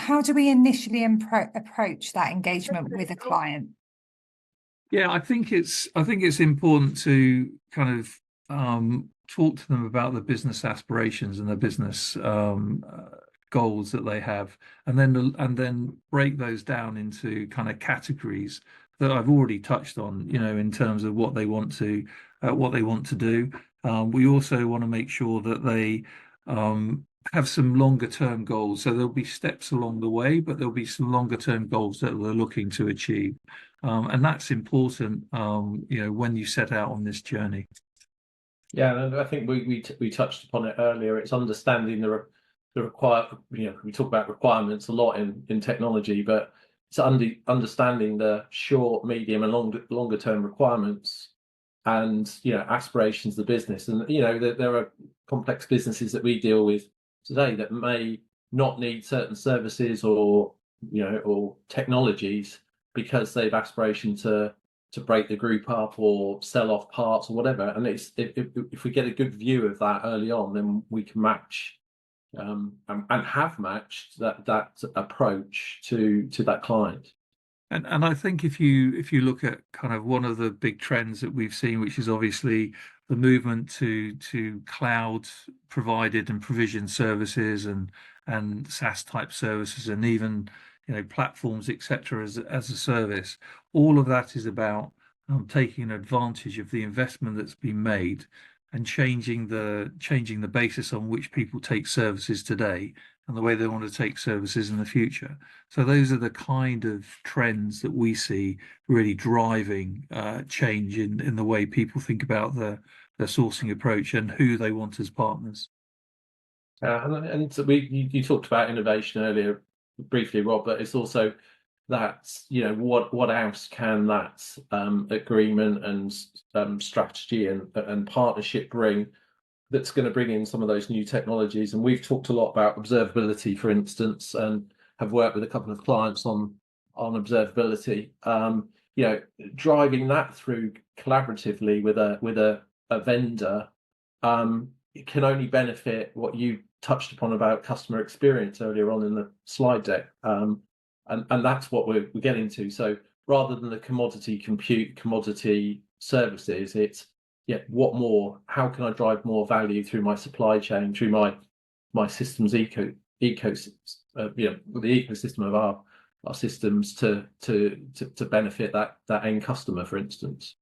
how do we initially approach that engagement with a client? Yeah, I think it's important to kind of talk to them about the business aspirations and the business goals that they have, and then break those down into kind of categories that I've already touched on. In terms of what they want to do. We also want to make sure that they have some longer term goals. So there'll be steps along the way, but there'll be some longer term goals that they're looking to achieve. And that's important, when you set out on this journey. Yeah, and I think we touched upon it earlier. It's understanding the require. We talk about requirements a lot in technology, but it's understanding the short, medium, and longer term requirements, and aspirations of the business. And there are complex businesses that we deal with today that may not need certain services or technologies because they've aspiration to break the group up or sell off parts or whatever. And if we get a good view of that early on, then we can match and have matched that approach to that client. And I think if you look at kind of one of the big trends that we've seen, which is obviously the movement to cloud provided and provisioned services and SaaS type services, and even platforms, etc., as a service, all of that is about taking advantage of the investment that's been made and changing the basis on which people take services today and the way they want to take services in the future. So those are the kind of trends that we see really driving change in the way people think about their sourcing approach and who they want as partners. And so you talked about innovation earlier briefly, Rob, but it's also that what else can that agreement and strategy and partnership bring that's going to bring in some of those new technologies. And we've talked a lot about observability, for instance, and have worked with a couple of clients on observability. Driving that through collaboratively with a vendor, it can only benefit what you touched upon about customer experience earlier on in the slide deck. And that's what we're getting to. So rather than the commodity compute, commodity services, it's what more? How can I drive more value through my supply chain, through my systems ecosystem, the ecosystem of our systems to benefit that end customer, for instance.